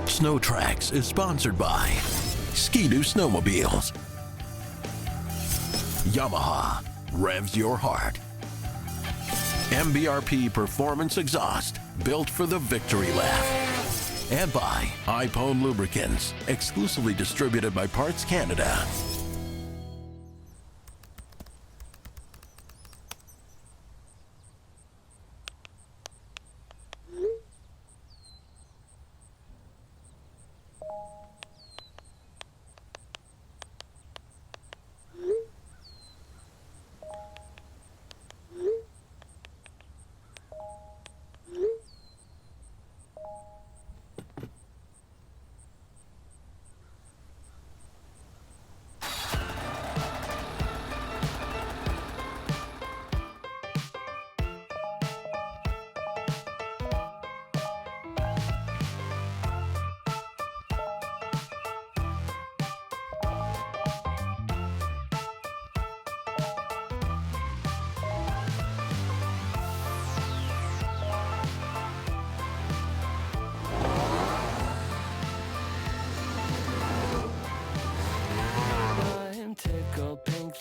SNOWTRAX is sponsored by Ski-Doo Snowmobiles, Yamaha, revs your heart, MBRP Performance Exhaust, built for the victory lap, and by iPone Lubricants, exclusively distributed by Parts Canada.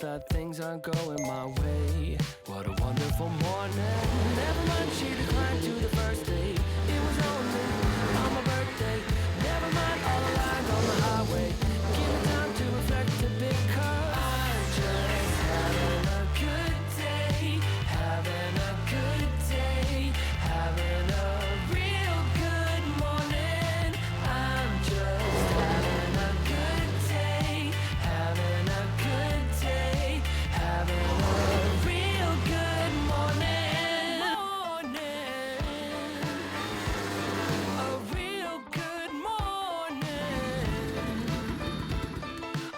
That things aren't going my way. What a wonderful morning. Never mind, she declined to the first date. It was only on my birthday. Never mind all the lines on the highway. Give it time to reflect a bit, 'cause I'm just having a good day. Having a good day. Having a real good morning. I'm just having a good day. Having a good day. Having a real good morning. A real good morning.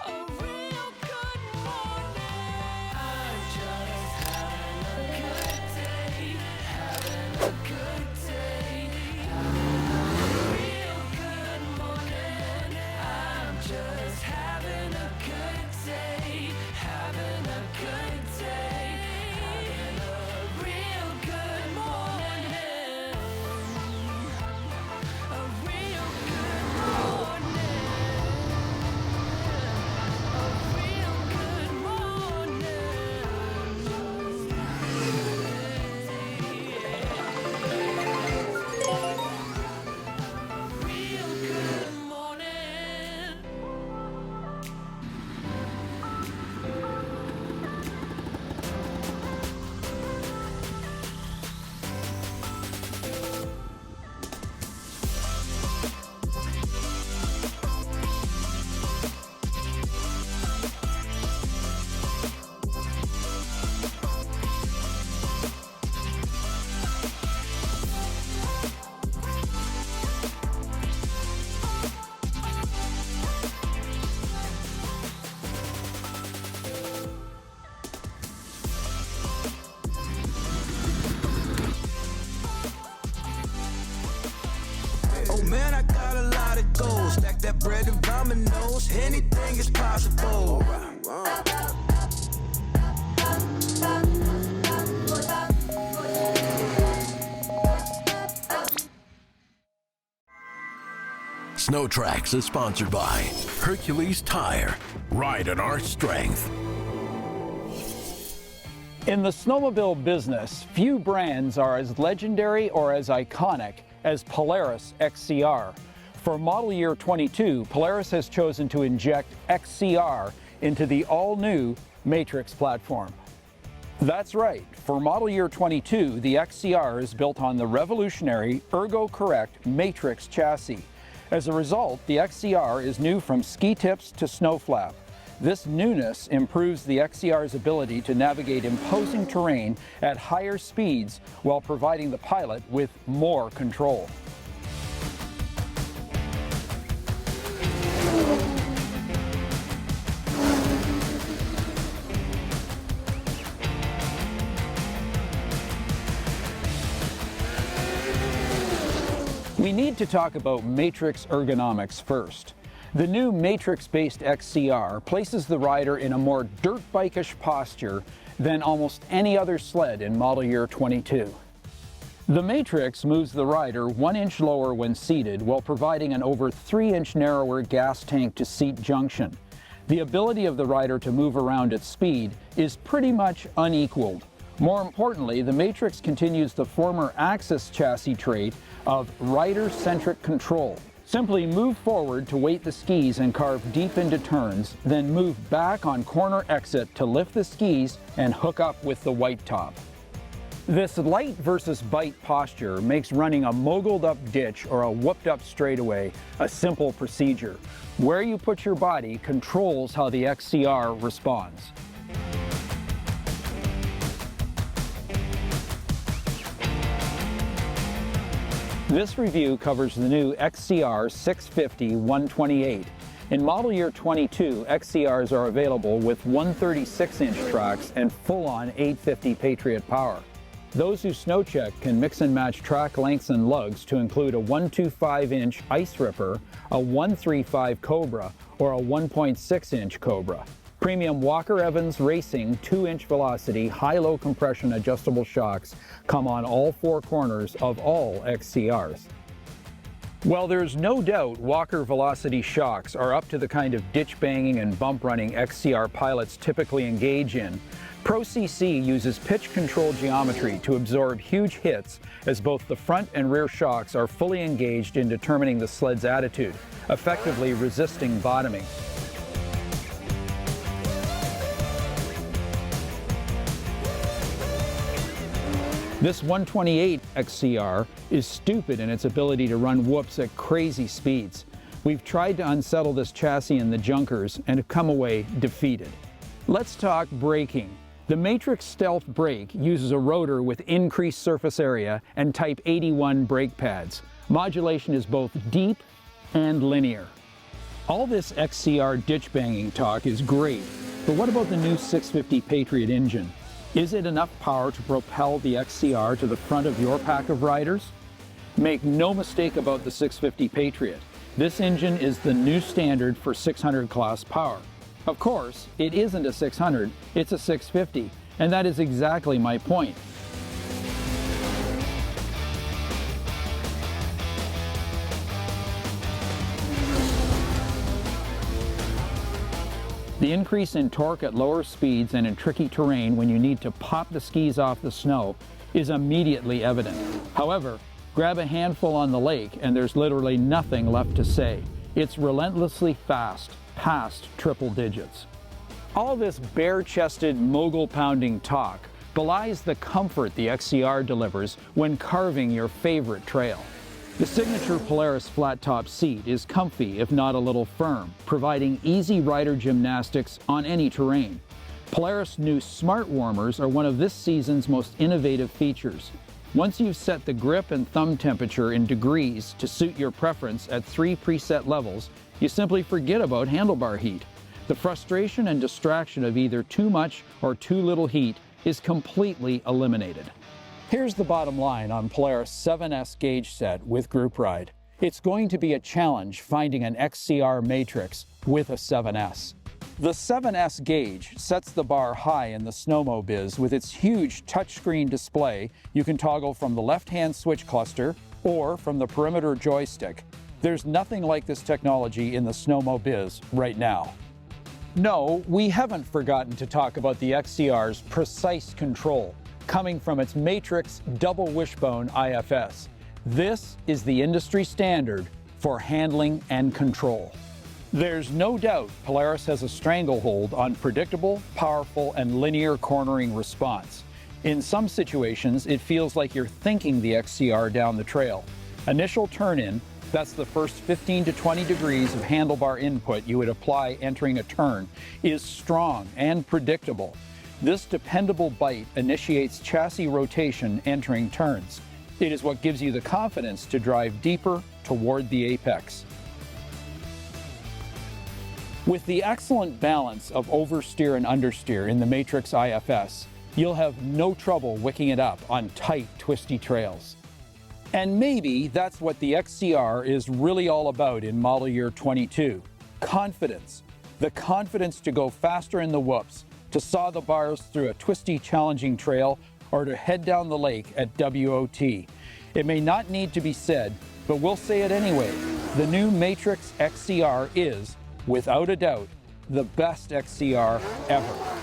A real good morning. I'm just having a good day. Having a good day. Having a real good morning. I'm just having a good day. Having a good day. Having a real good morning. A real good morning. A real good morning. Real good morning. Oh man, I got a lot of goals. Stack that bread and dominoes. Anything is possible. SNOWTRAX is sponsored by Hercules Tire. Ride in our strength. In the snowmobile business, few brands are as legendary or as iconic as Polaris XCR. For model year 22, Polaris has chosen to inject XCR into the all-new Matrix platform. That's right, for model year 22, the XCR is built on the revolutionary ergo-correct Matrix chassis. As a result, the XCR is new from ski tips to snow flap. This newness improves the XCR's ability to navigate imposing terrain at higher speeds while providing the pilot with more control. We need to talk about matrix ergonomics first. The new matrix-based XCR places the rider in a more dirt bike-ish posture than almost any other sled in model year 22. The matrix moves the rider 1 inch lower when seated while providing an over 3-inch narrower gas tank to seat junction. The ability of the rider to move around at speed is pretty much unequaled. More importantly, the matrix continues the former Axis chassis trait of rider-centric control. Simply move forward to weight the skis and carve deep into turns, then move back on corner exit to lift the skis and hook up with the white top. This light versus bite posture makes running a moguled up ditch or a whooped up straightaway a simple procedure. Where you put your body controls how the XCR responds. This review covers the new XCR 650-128. In model year 22, XCRs are available with 136-inch tracks and full-on 850 Patriot power. Those who snow check can mix and match track lengths and lugs to include a 125-inch Ice Ripper, a 135 Cobra, or a 1.6-inch Cobra. Premium Walker Evans Racing 2-inch Velocity high-low compression adjustable shocks come on all 4 corners of all XCRs. While there's no doubt Walker Velocity shocks are up to the kind of ditch banging and bump running XCR pilots typically engage in, Pro CC uses pitch control geometry to absorb huge hits as both the front and rear shocks are fully engaged in determining the sled's attitude, effectively resisting bottoming. This 128 XCR is stupid in its ability to run whoops at crazy speeds. We've tried to unsettle this chassis in the junkers and have come away defeated. Let's talk braking. The Matrix Stealth brake uses a rotor with increased surface area and Type 81 brake pads. Modulation is both deep and linear. All this XCR ditch banging talk is great, but what about the new 650 Patriot engine? Is it enough power to propel the XCR to the front of your pack of riders? Make no mistake about the 650 Patriot. This engine is the new standard for 600 class power. Of course, it isn't a 600, it's a 650, and that is exactly my point. The increase in torque at lower speeds and in tricky terrain when you need to pop the skis off the snow is immediately evident. However, grab a handful on the lake and there's literally nothing left to say. It's relentlessly fast, past triple digits. All this bare-chested, mogul-pounding talk belies the comfort the XCR delivers when carving your favorite trail. The signature Polaris flat-top seat is comfy if not a little firm, providing easy rider gymnastics on any terrain. Polaris' new Smart Warmers are one of this season's most innovative features. Once you've set the grip and thumb temperature in degrees to suit your preference at 3 preset levels, you simply forget about handlebar heat. The frustration and distraction of either too much or too little heat is completely eliminated. Here's the bottom line on Polaris 7S gauge set with group ride. It's going to be a challenge finding an XCR Matrix with a 7S. The 7S gauge sets the bar high in the snowmobiles with its huge touchscreen display you can toggle from the left-hand switch cluster or from the perimeter joystick. There's nothing like this technology in the snowmobiles right now. No, we haven't forgotten to talk about the XCR's precise control, coming from its Matrix double wishbone IFS. This is the industry standard for handling and control. There's no doubt Polaris has a stranglehold on predictable, powerful, and linear cornering response. In some situations, it feels like you're thinking the XCR down the trail. Initial turn-in, that's the first 15 to 20 degrees of handlebar input you would apply entering a turn, is strong and predictable. This dependable bite initiates chassis rotation entering turns. It is what gives you the confidence to drive deeper toward the apex. With the excellent balance of oversteer and understeer in the Matrix IFS, you'll have no trouble wicking it up on tight, twisty trails. And maybe that's what the XCR is really all about in model year 22. Confidence. The confidence to go faster in the whoops, to saw the bars through a twisty, challenging trail, or to head down the lake at WOT. It may not need to be said, but we'll say it anyway. The new Matrix XCR is, without a doubt, the best XCR ever.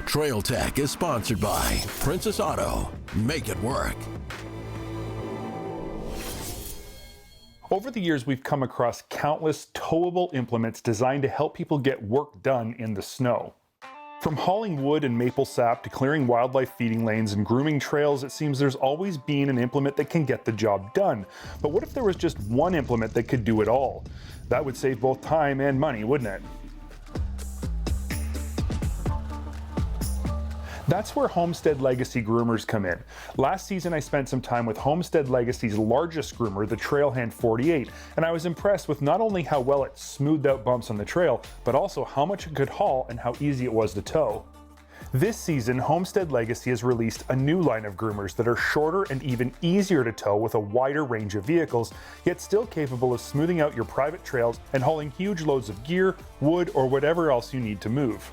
Trail Tech is sponsored by Princess Auto. Make it work. Over the years, we've come across countless towable implements designed to help people get work done in the snow. From hauling wood and maple sap to clearing wildlife feeding lanes and grooming trails, it seems there's always been an implement that can get the job done. But what if there was just one implement that could do it all? That would save both time and money, wouldn't it? That's where Homestead Legacy Groomers come in. Last season I spent some time with Homestead Legacy's largest groomer, the Trailhand 48, and I was impressed with not only how well it smoothed out bumps on the trail, but also how much it could haul and how easy it was to tow. This season, Homestead Legacy has released a new line of groomers that are shorter and even easier to tow with a wider range of vehicles, yet still capable of smoothing out your private trails and hauling huge loads of gear, wood, or whatever else you need to move.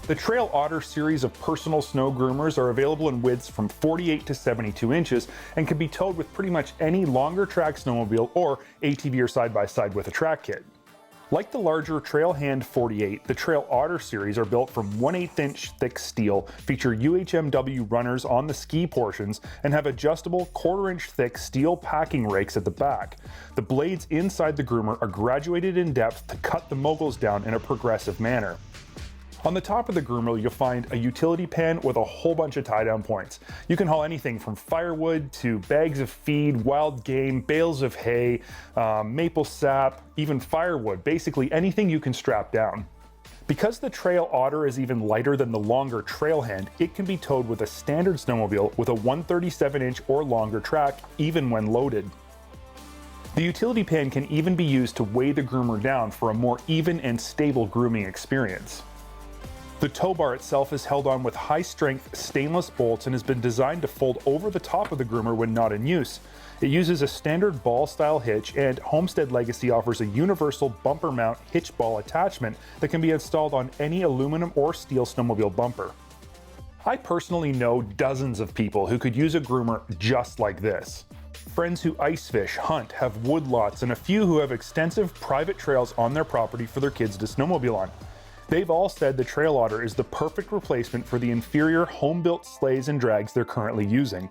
The Trail Otter series of personal snow groomers are available in widths from 48 to 72 inches and can be towed with pretty much any longer track snowmobile or ATV or side-by-side with a track kit. Like the larger Trailhand 48, the Trail Otter series are built from 1/8 inch thick steel, feature UHMW runners on the ski portions, and have adjustable 1/4 inch thick steel packing rakes at the back. The blades inside the groomer are graduated in depth to cut the moguls down in a progressive manner. On the top of the groomer, you'll find a utility pan with a whole bunch of tie-down points. You can haul anything from firewood to bags of feed, wild game, bales of hay, maple sap, even firewood, basically anything you can strap down. Because the Trail Otter is even lighter than the longer Trailhand, it can be towed with a standard snowmobile with a 137 inch or longer track, even when loaded. The utility pan can even be used to weigh the groomer down for a more even and stable grooming experience. The tow bar itself is held on with high-strength stainless bolts and has been designed to fold over the top of the groomer when not in use. It uses a standard ball-style hitch, and Homestead Legacy offers a universal bumper mount hitch ball attachment that can be installed on any aluminum or steel snowmobile bumper. I personally know dozens of people who could use a groomer just like this. Friends who ice fish, hunt, have woodlots, and a few who have extensive private trails on their property for their kids to snowmobile on. They've all said the Trail Otter is the perfect replacement for the inferior home-built sleighs and drags they're currently using.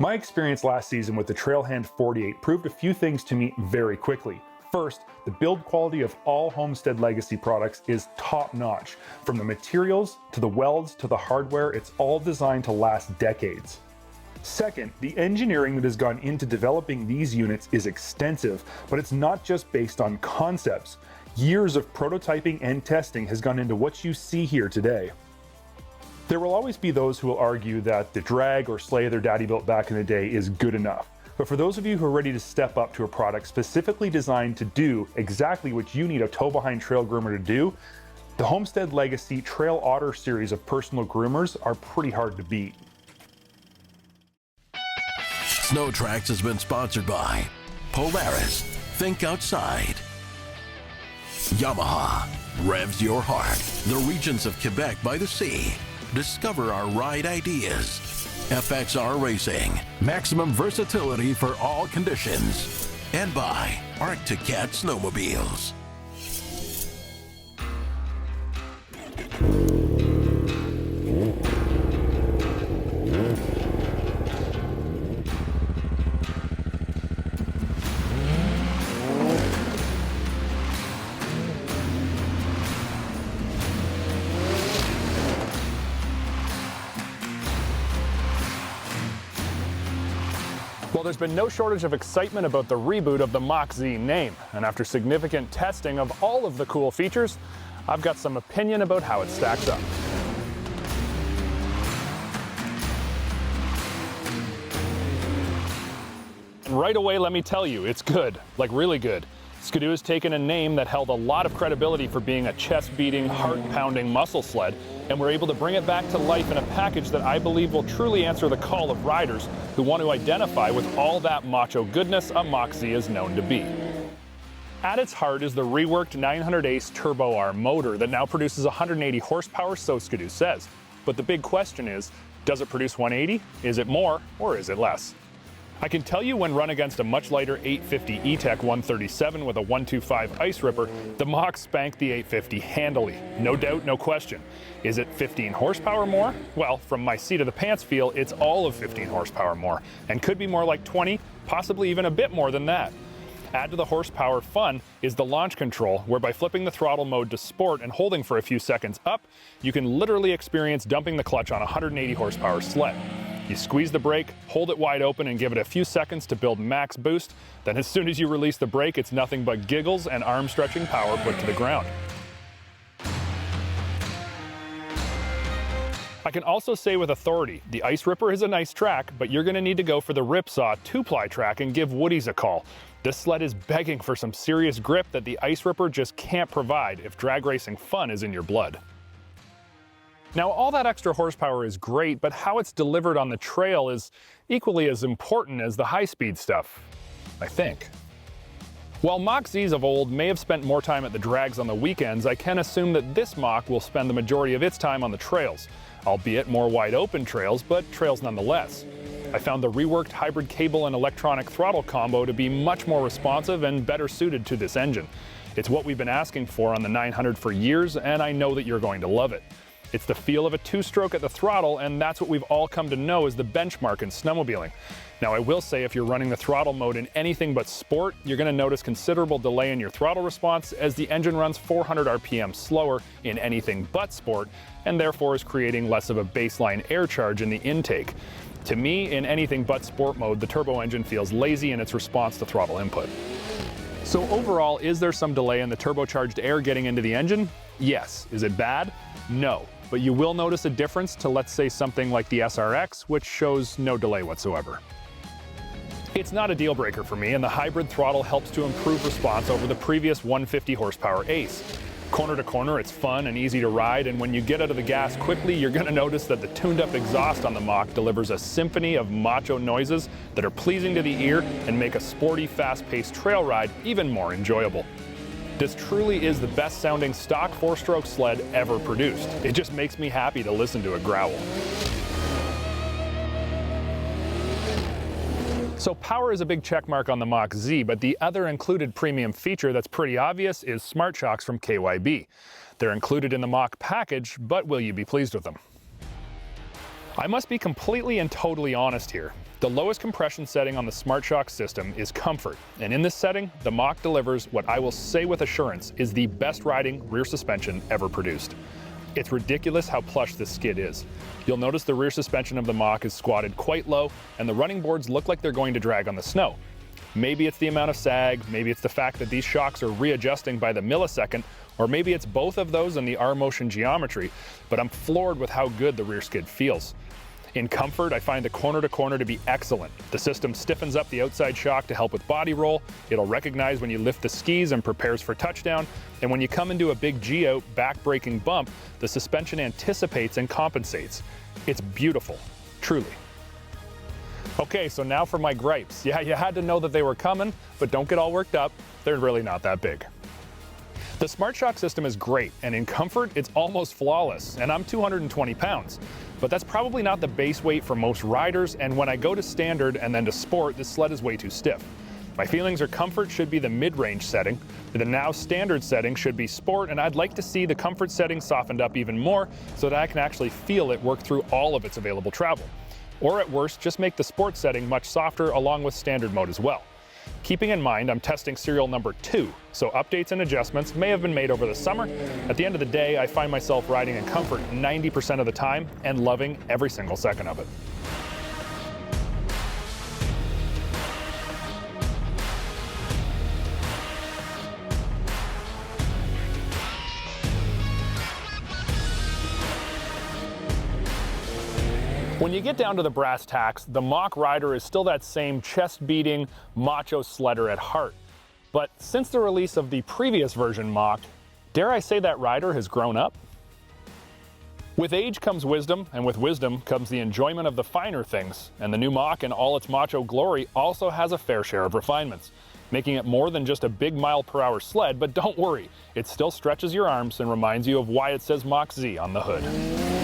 My experience last season with the Trailhand 48 proved a few things to me very quickly. First, the build quality of all Homestead Legacy products is top-notch. From the materials, to the welds, to the hardware, it's all designed to last decades. Second, the engineering that has gone into developing these units is extensive, but it's not just based on concepts. Years of prototyping and testing has gone into what you see here today. There will always be those who will argue that the drag or sleigh their daddy built back in the day is good enough. But for those of you who are ready to step up to a product specifically designed to do exactly what you need a tow-behind trail groomer to do, the Homestead Legacy Trail Otter series of personal groomers are pretty hard to beat. SNOWTRAX has been sponsored by Polaris, think outside. Yamaha, revs your heart. The regions of Quebec by the sea. Discover our ride ideas. FXR Racing, maximum versatility for all conditions. And by Arctic Cat Snowmobiles. Well, there's been no shortage of excitement about the reboot of the Mach Z name, and after significant testing of all of the cool features, I've got some opinion about how it stacks up. And right away, let me tell you, it's good, like really good. Skidoo has taken a name that held a lot of credibility for being a chest-beating, heart-pounding muscle sled, and we're able to bring it back to life in a package that I believe will truly answer the call of riders who want to identify with all that macho goodness a Mach Z is known to be. At its heart is the reworked 900 ACE Turbo R motor that now produces 180 horsepower, so Skidoo says. But the big question is, does it produce 180? Is it more, or is it less? I can tell you when run against a much lighter 850 E-Tech 137 with a 125 ice ripper, the Mach spanked the 850 handily. No doubt, no question. Is it 15 horsepower more? Well, from my seat of the pants feel, it's all of 15 horsepower more, and could be more like 20, possibly even a bit more than that. Add to the horsepower fun is the launch control, where by flipping the throttle mode to sport and holding for a few seconds up, you can literally experience dumping the clutch on a 180 horsepower sled. You squeeze the brake, hold it wide open, and give it a few seconds to build max boost. Then as soon as you release the brake, it's nothing but giggles and arm-stretching power put to the ground. I can also say with authority, the Ice Ripper is a nice track, but you're going to need to go for the Ripsaw 2-ply track and give Woody's a call. This sled is begging for some serious grip that the Ice Ripper just can't provide if drag racing fun is in your blood. Now, all that extra horsepower is great, but how it's delivered on the trail is equally as important as the high-speed stuff, I think. While Mach Zs of old may have spent more time at the drags on the weekends, I can assume that this Mach will spend the majority of its time on the trails, albeit more wide-open trails, but trails nonetheless. I found the reworked hybrid cable and electronic throttle combo to be much more responsive and better suited to this engine. It's what we've been asking for on the 900 for years, and I know that you're going to love it. It's the feel of a two-stroke at the throttle, and that's what we've all come to know as the benchmark in snowmobiling. Now, I will say if you're running the throttle mode in anything but sport, you're going to notice considerable delay in your throttle response as the engine runs 400 RPM slower in anything but sport, and therefore is creating less of a baseline air charge in the intake. To me, in anything but sport mode, the turbo engine feels lazy in its response to throttle input. So overall, is there some delay in the turbocharged air getting into the engine? Yes. Is it bad? No. But you will notice a difference to, let's say, something like the SRX, which shows no delay whatsoever. It's not a deal breaker for me, and the hybrid throttle helps to improve response over the previous 150 horsepower ACE. Corner to corner, it's fun and easy to ride, and when you get out of the gas quickly, you're going to notice that the tuned-up exhaust on the Mach delivers a symphony of macho noises that are pleasing to the ear and make a sporty, fast-paced trail ride even more enjoyable. This truly is the best-sounding stock four-stroke sled ever produced. It just makes me happy to listen to it growl. So power is a big check mark on the Mach Z, but the other included premium feature that's pretty obvious is Smart Shocks from KYB. They're included in the Mach package, but will you be pleased with them? I must be completely and totally honest here. The lowest compression setting on the Smart Shock system is comfort, and in this setting, the Mach delivers what I will say with assurance is the best riding rear suspension ever produced. It's ridiculous how plush this skid is. You'll notice the rear suspension of the Mach is squatted quite low, and the running boards look like they're going to drag on the snow. Maybe it's the amount of sag, maybe it's the fact that these shocks are readjusting by the millisecond, or maybe it's both of those and the R-motion geometry, but I'm floored with how good the rear skid feels. In comfort, I find the corner-to-corner to be excellent. The system stiffens up the outside shock to help with body roll, it'll recognize when you lift the skis and prepares for touchdown, and when you come into a big G-out back-braking bump, the suspension anticipates and compensates. It's beautiful, truly. Okay, so now for my gripes. Yeah, you had to know that they were coming, but don't get all worked up, they're really not that big. The Smart Shock system is great, and in comfort, it's almost flawless, and I'm 220 pounds. But that's probably not the base weight for most riders, and when I go to standard and then to sport, this sled is way too stiff. My feelings are comfort should be the mid-range setting, the now standard setting should be sport, and I'd like to see the comfort setting softened up even more so that I can actually feel it work through all of its available travel. Or at worst, just make the sport setting much softer along with standard mode as well. Keeping in mind I'm testing serial number 2, so updates and adjustments may have been made over the summer. At the end of the day, I find myself riding in comfort 90% of the time and loving every single second of it. When you get down to the brass tacks, the Mach rider is still that same chest-beating, macho sledder at heart. But since the release of the previous version Mach, dare I say that rider has grown up? With age comes wisdom, and with wisdom comes the enjoyment of the finer things, and the new Mach in all its macho glory also has a fair share of refinements, making it more than just a big mile-per-hour sled. But don't worry, it still stretches your arms and reminds you of why it says Mach Z on the hood.